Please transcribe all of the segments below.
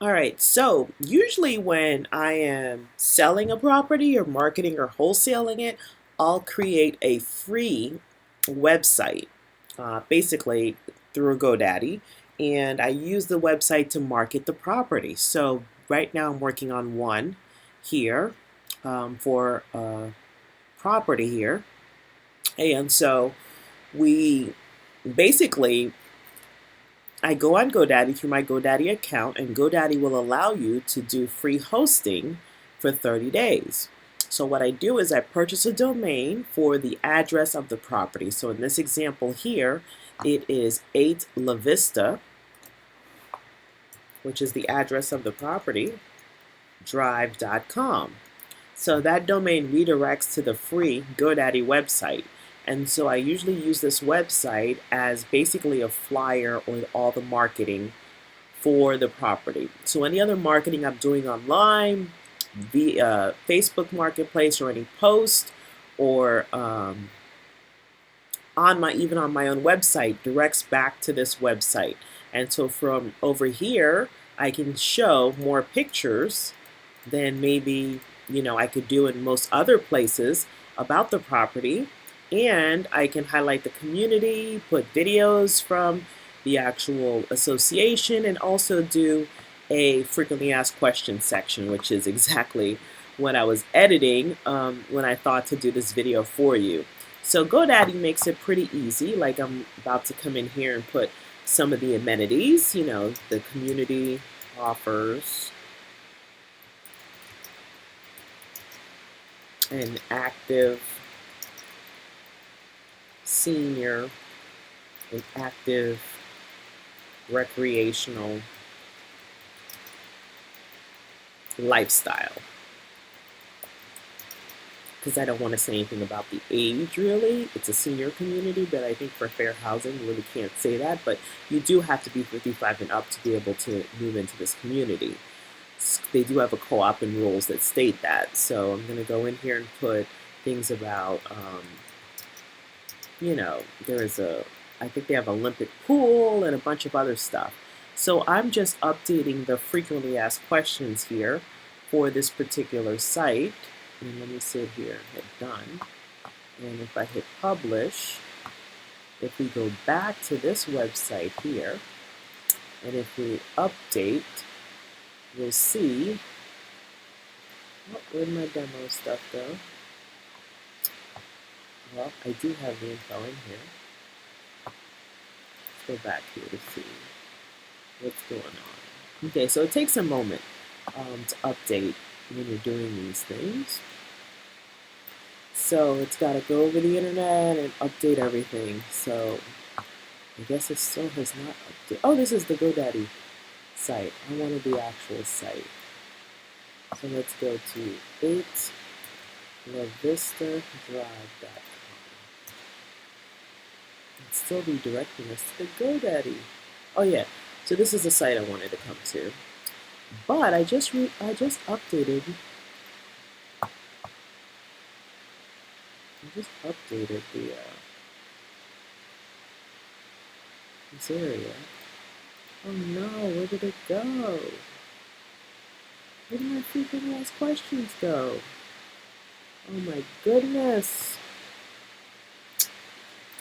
All right, so usually when I am selling a property or marketing or wholesaling it, I'll create a free website, basically through GoDaddy, and I use the website to market the property. So right now I'm working on one here for a property here, and so we basically I go on GoDaddy through my GoDaddy account, and GoDaddy will allow you to do free hosting for 30 days. So, what I do is I purchase a domain for the address of the property. So, in this example here, it is 8 La Vista, which is the address of the property, drive.com. So that domain redirects to the free GoDaddy website. And so I usually use this website as basically a flyer or all the marketing for the property. So any other marketing I'm doing online, via Facebook Marketplace or any post, or on my even on my own website directs back to this website. And so from over here, I can show more pictures than maybe I could do in most other places about the property. And I can highlight the community, put videos from the actual association, and also do a frequently asked questions section, which is exactly what I was editing when I thought to do this video for you. So GoDaddy makes it pretty easy. Like I'm about to come in here and put some of the amenities, the community offers an active senior, an active recreational lifestyle. Because I don't want to say anything about the age really. It's a senior community, but I think for fair housing, you really can't say that. But you do have to be 55 and up to be able to move into this community. They do have a co-op and rules that state that. So I'm going to go in here and put things about, there is I think they have Olympic pool and a bunch of other stuff. So I'm just updating the frequently asked questions here for this particular site. And let me sit here and hit done. And if I hit publish, if we go back to this website here, and if we update, you'll see, where'd my demo stuff go? Well, I do have the info in here. Let's go back here to see what's going on. Okay, so it takes a moment to update when you're doing these things. So it's got to go over the internet and update everything. So I guess it still has not updated. Oh, this is the GoDaddy site. I wanted the actual site. So let's go to 8 La Vista Drive.com. It's still redirecting us to the GoDaddy. Oh yeah, so this is the site I wanted to come to. But I just updated. The this area. Oh no, where did it go? Where did my frequently asked questions go? Oh my goodness.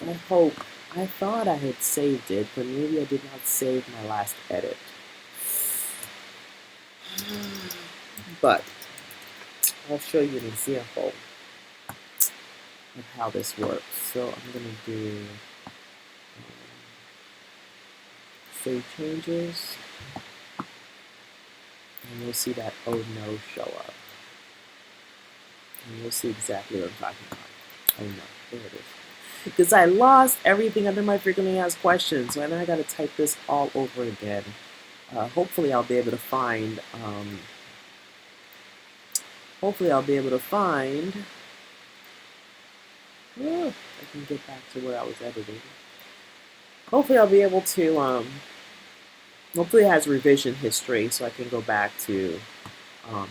I thought I had saved it, but maybe I did not save my last edit. But I'll show you an example of how this works. So I'm going to do save changes, and you'll see that oh no show up. And you'll see exactly what I'm talking about. Oh no, there it is. Because I lost everything under my frequently asked questions, so then I got to type this all over again. Hopefully I'll be able to find, oh, I can get back to what I was editing. Hopefully I'll be able to, hopefully it has revision history so I can go back to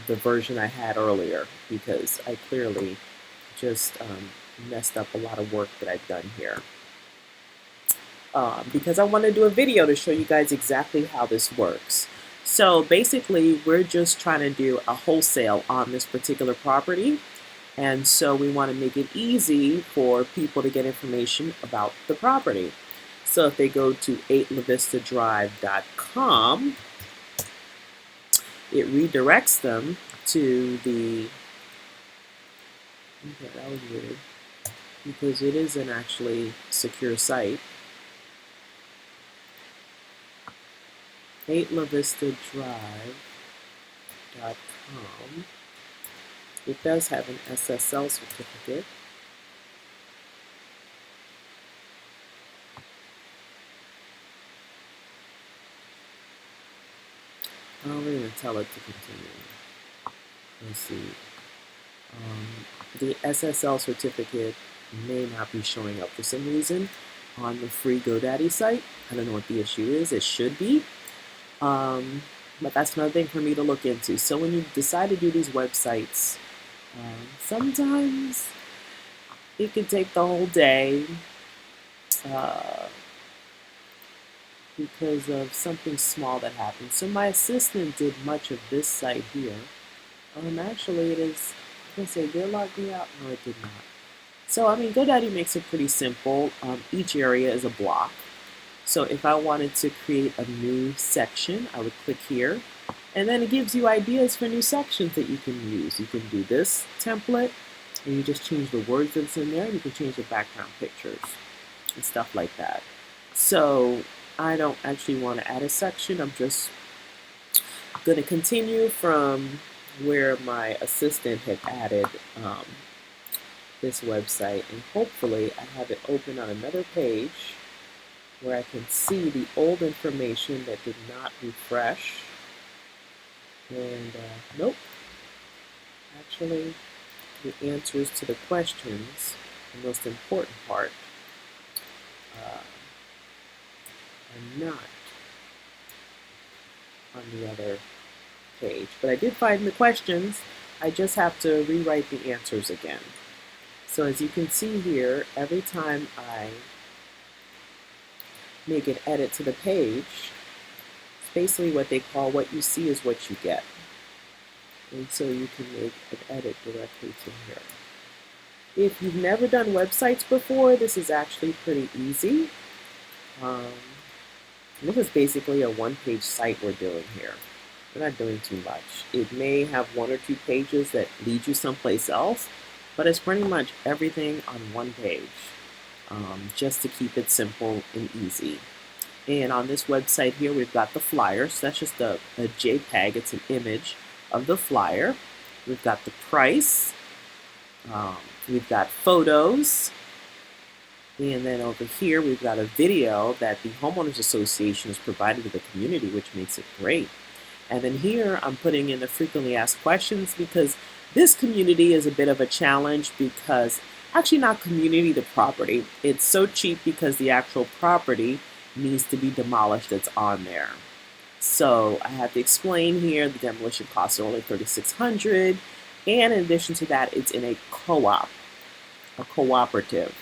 the version I had earlier, because I clearly just messed up a lot of work that I've done here. Because I want to do a video to show you guys exactly how this works. So basically, we're just trying to do a wholesale on this particular property. And so we want to make it easy for people to get information about the property. So if they go to 8lavistadrive.com, it redirects them to the, okay, that was weird, because it is an actually secure site. 8lavistadrive.com. It does have an SSL certificate. We're going to tell it to continue. Let's see. The SSL certificate may not be showing up for some reason on the free GoDaddy site. I don't know what the issue is. It should be. But that's another thing for me to look into. So when you decide to do these websites, sometimes it can take the whole day because of something small that happened. So my assistant did much of this site here. Actually, it is, I can say, did it log me out? No, it did not. So, I mean, GoDaddy makes it pretty simple. Each area is a block. So if I wanted to create a new section, I would click here. And then it gives you ideas for new sections that you can use. You can do this template, and you just change the words that's in there. You can change the background pictures and stuff like that. So I don't actually want to add a section. I'm just going to continue from where my assistant had added this website, and hopefully I have it open on another page where I can see the old information that did not refresh. And nope, actually the answers to the questions, the most important part, are not on the other page. But I did find the questions. I just have to rewrite the answers again. So as you can see here, every time I make an edit to the page, it's basically what they call what you see is what you get. And so you can make an edit directly to here. If you've never done websites before, this is actually pretty easy. This is basically a one-page site we're doing here. We're not doing too much. It may have one or two pages that lead you someplace else, but it's pretty much everything on one page, just to keep it simple and easy. And on this website here, we've got the flyer. So that's just a JPEG. It's an image of the flyer. We've got the price. We've got photos. And then over here, we've got a video that the Homeowners Association has provided to the community, which makes it great. And then here, I'm putting in the frequently asked questions because this community is a bit of a challenge because, actually not community, the property. It's so cheap because the actual property needs to be demolished that's on there. So I have to explain here the demolition costs are only $3,600, and in addition to that, it's in a co-op, a cooperative.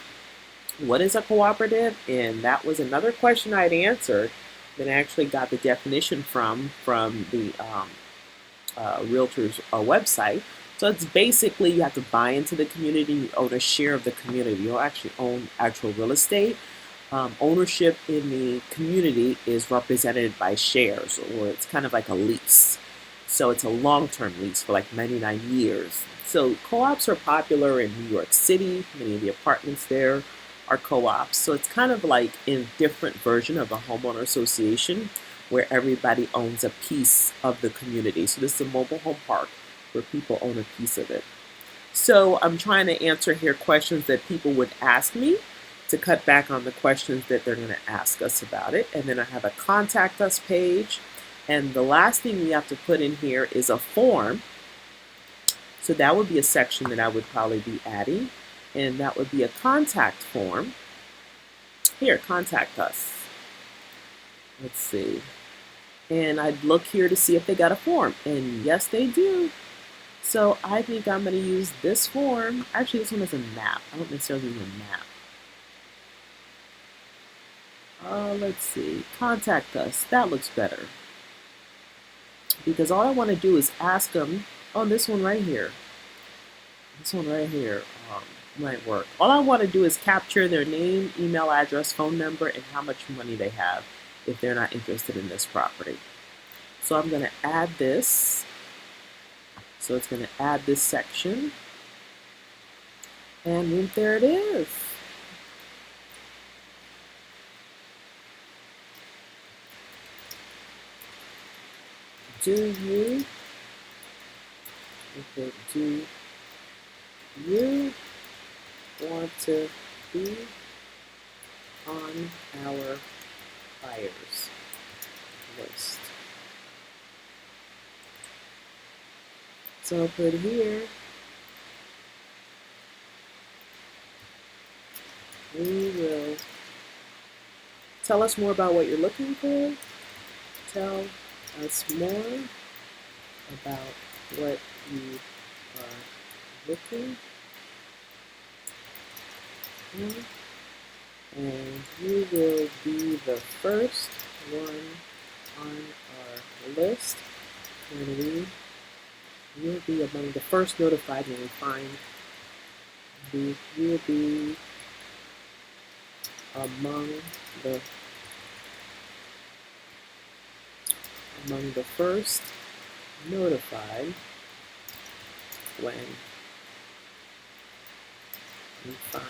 What is a cooperative? And that was another question I'd answered that I actually got the definition from the realtor's website. So it's basically you have to buy into the community, you own a share of the community. You don't actually own actual real estate. Ownership in the community is represented by shares, or it's kind of like a lease. So it's a long-term lease for like 99 years. So co-ops are popular in New York City. Many of the apartments there are co-ops. So it's kind of like a different version of a homeowner association where everybody owns a piece of the community. So this is a mobile home park where people own a piece of it. So I'm trying to answer here questions that people would ask me to cut back on the questions that they're going to ask us about it. And then I have a contact us page. And the last thing we have to put in here is a form. So that would be a section that I would probably be adding. And that would be a contact form. Here, contact us. Let's see. And I'd look here to see if they got a form. And yes, they do. So I think I'm going to use this form. Actually, this one is a map. I don't necessarily need a map. Let's see. Contact us. That looks better. because all I want to do is ask them, oh, this one right here, this one right here might work. All I want to do is capture their name, email address, phone number, and how much money they have if they're not interested in this property. So I'm going to add this. So it's going to add this section. And there it is. Do you want to be on our buyers list? So I'll put here, we will tell us more about what you're looking for. Tell us more about what you are looking for, and you will be the first one on our list when you'll be among the first notified when we find you'll be among the first notified when we find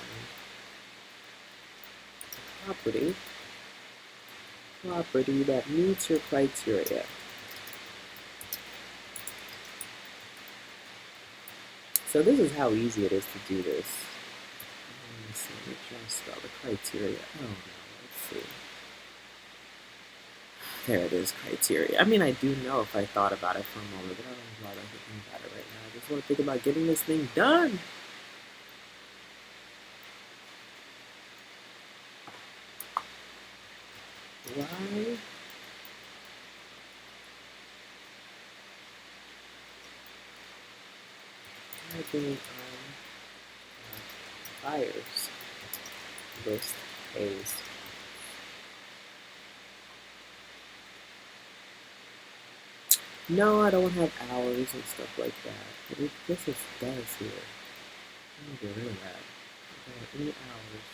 property that meets your criteria. So this is how easy it is to do this. Let me see, make sure I spell the criteria. Oh no, let's see. There it is, criteria. I mean, I do know if I thought about it for a moment, but I don't know why I'm thinking about it right now. I just want to think about getting this thing done. Why? Being on buyers list pays. No, I don't have hours and stuff like that. But it just does here. I'm gonna get rid of that. I don't have any hours.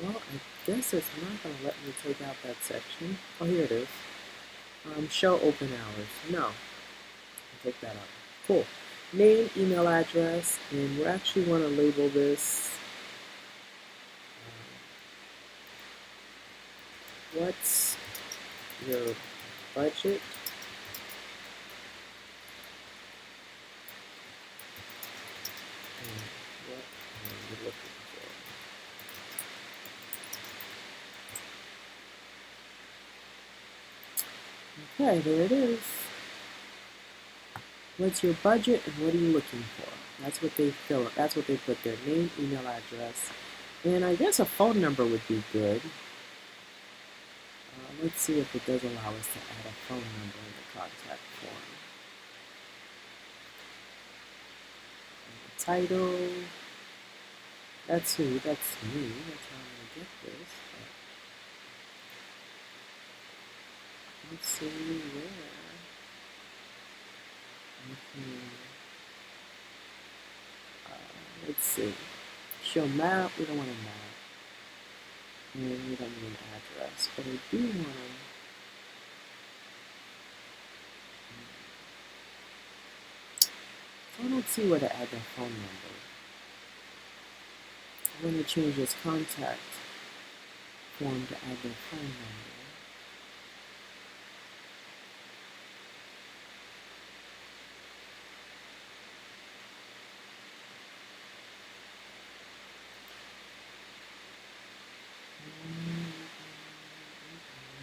Well, I guess it's not gonna let me take out that section. Oh, here it is. Show open hours. No. I'll take that out. Cool. Name, email address, and we actually want to label this what's your budget? And what are you looking for? Okay, there it is. What's your budget and what are you looking for? That's what they fill. That's what they put their name, email address, and I guess a phone number would be good. Let's see if it does allow us to add a phone number in the contact form. And the title. That's me. That's how I'm gonna get this. But let's see where. Let's see. Show map. We don't want a map. And we don't need an address. But we do want to. I don't see where to add the phone number. I want to change this contact form to add the phone number.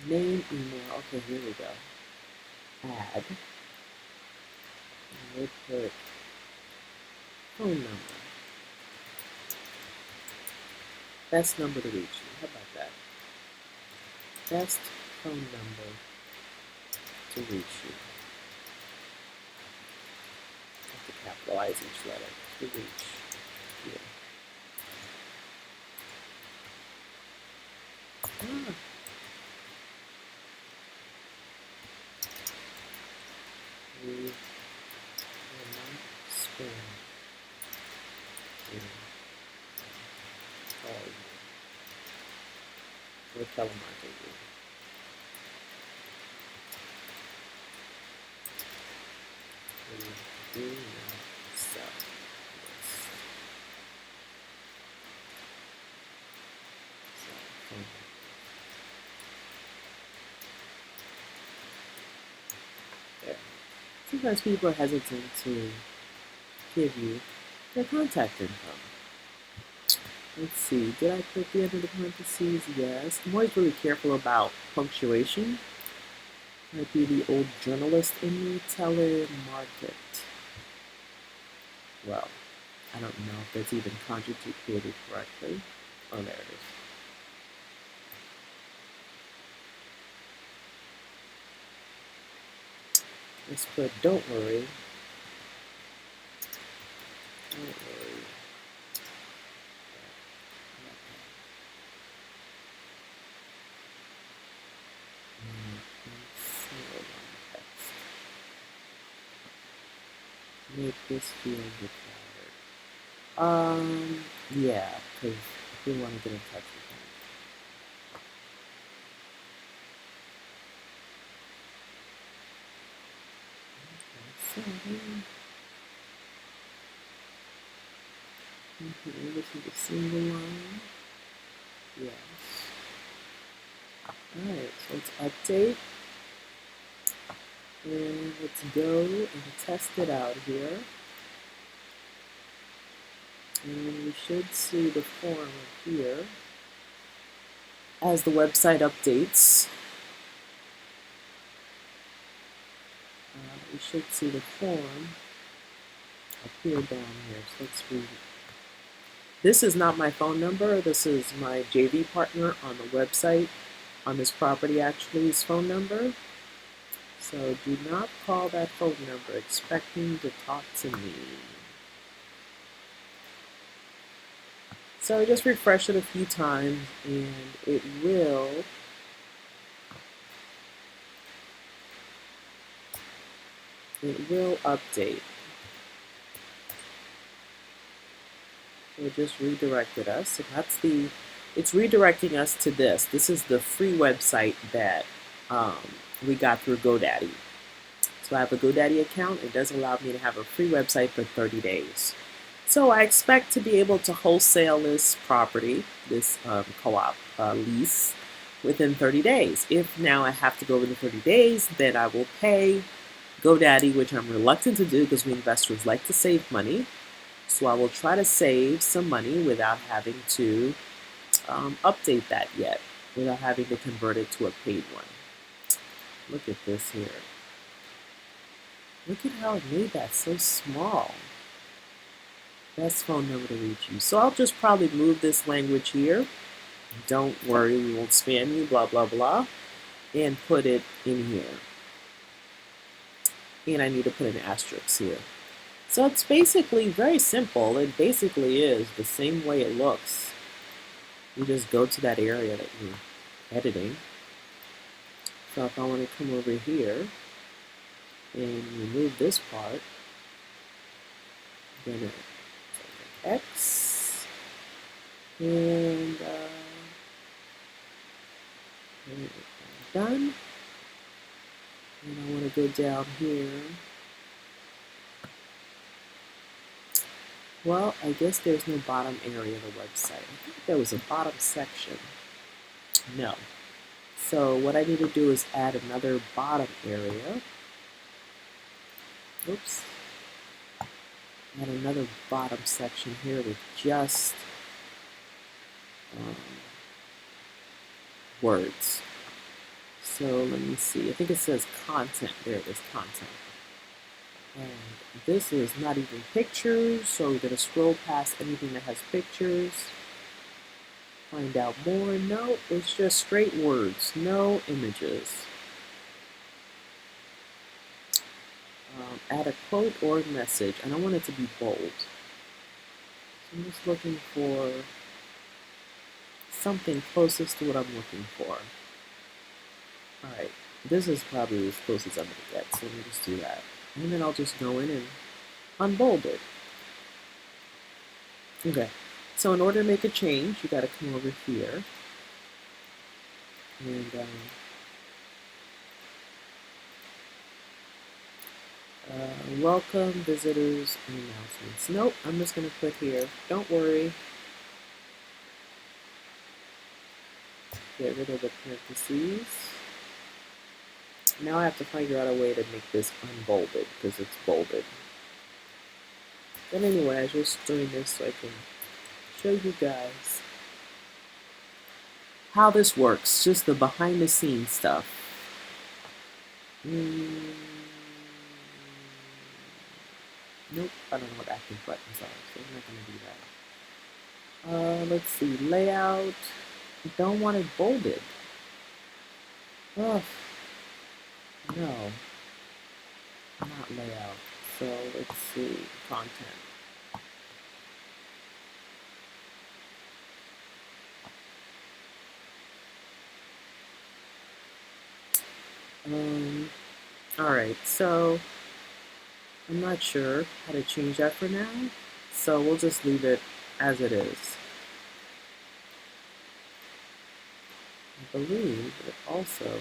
Name, email. Okay, here we go. Add. And we'll put phone number. Best number to reach you. How about that? Best phone number to reach you. I have to capitalize each letter to reach you. telemarketing. We do not sell this. There. Sometimes people are hesitant to give you their contact info. Let's see, did I put the end of the parentheses? Yes. I'm always really careful about punctuation. Might be the old journalist in me. Telemarket. Well, I don't know if that's even conjugated correctly. Oh, there it is. Let's put don't worry. Don't worry. Make this field required. Yeah, because we want to get in touch with them. Okay, this is a single line. Yes. Alright, so let's update. And let's go and test it out here. And we should see the form here as the website updates. We should see the form appear down here. So let's read it. This is not my phone number. This is my JV partner on the website, on this property actually, his phone number. So do not call that phone number expecting to talk to me. So just refresh it a few times and it will update. So it just redirected us. And it's redirecting us to this. This is the free website that we got through GoDaddy. So I have a GoDaddy account. It does allow me to have a free website for 30 days. So I expect to be able to wholesale this property, this co-op lease, within 30 days. If now I have to go within 30 days, then I will pay GoDaddy, which I'm reluctant to do because we investors like to save money. So I will try to save some money without having to update that yet, without having to convert it to a paid one. Look at this here. Look at how it made that so small. Best phone number to reach you. So I'll just probably move this language here. Don't worry, we won't spam you, blah, blah, blah. And put it in here. And I need to put an asterisk here. So it's basically very simple. It basically is the same way it looks. You just go to that area that you're editing. So if I want to come over here and remove this part, then it's like an X, and done. And I want to go down here. Well, I guess there's no bottom area of the website. I think there was a bottom section. No. So what I need to do is add another bottom area. Oops. Add another bottom section here with just words. So let me see. I think it says content. There it is, content. And this is not even pictures, so we're going to scroll past anything that has pictures. Find out more. No, it's just straight words, no images. Add a quote or message. I don't want it to be bold. So I'm just looking for something closest to what I'm looking for. Alright, this is probably as close as I'm going to get, so let me just do that. And then I'll just go in and unbold it. Okay, so in order to make a change, you got to come over here. And welcome visitors and announcements. Nope, I'm just going to put here. Don't worry. Get rid of the parentheses. Now I have to figure out a way to make this unbolded because it's bolded. But anyway, I was just doing this so I can show you guys how this works, just the behind the scenes stuff. Nope, I don't know what active buttons are, so I'm not going to do that. Let's see, layout. I don't want it bolded. Oh, no, not layout. So let's see, content. Alright, so I'm not sure how to change that for now, so we'll just leave it as it is. I believe it also,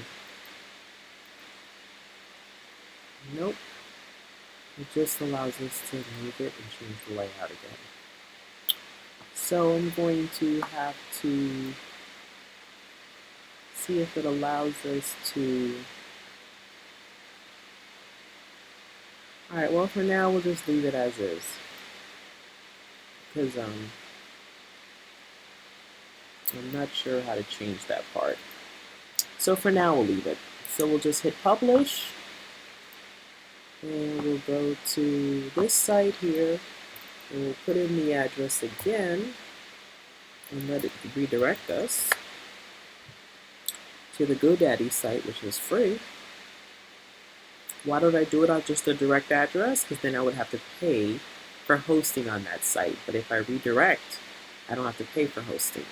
nope, it just allows us to move it and change the layout again. So I'm going to have to see if it allows us to. Alright, well for now we'll just leave it as is. Because I'm not sure how to change that part. So for now we'll leave it. So we'll just hit publish. And we'll go to this site here. And we'll put in the address again. And let it redirect us to the GoDaddy site, which is free. Why don't I do it on just a direct address? Because then I would have to pay for hosting on that site. But if I redirect, I don't have to pay for hosting.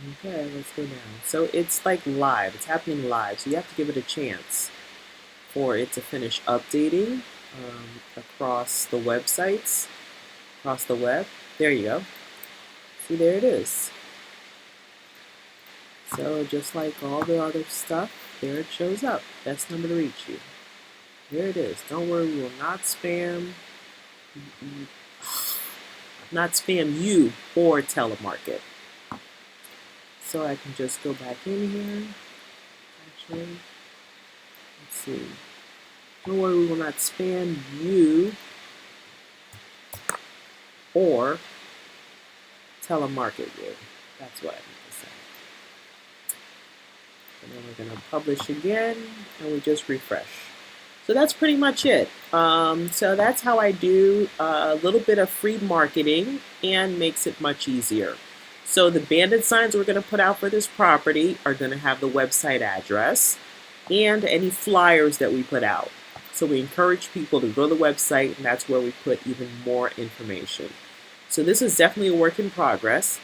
Okay, let's go down. So it's like live. It's happening live. So you have to give it a chance for it to finish updating across the websites, across the web. There you go. See, there it is. So just like all the other stuff, there it shows up. Best number to reach you. There it is. Don't worry, we will not spam you or telemarket. So I can just go back in here. Actually, let's see. Don't worry, we will not spam you or telemarket you. That's what I mean to say. And then we're going to publish again, and we just refresh. So that's pretty much it. So that's how I do a little bit of free marketing and makes it much easier. So the banded signs we're going to put out for this property are going to have the website address and any flyers that we put out. So we encourage people to go to the website, and that's where we put even more information. So this is definitely a work in progress.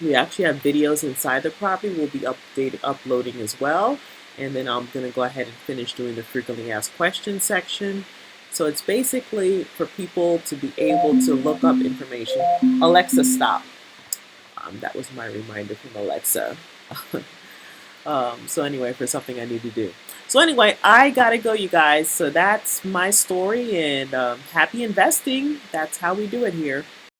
We actually have videos inside the property we'll be uploading as well. And then I'm going to go ahead and finish doing the frequently asked questions section. So it's basically for people to be able to look up information. Alexa, stop. That was my reminder from Alexa. So anyway, for something I need to do. So anyway, I gotta go, you guys. So that's my story, and happy investing. That's how we do it here.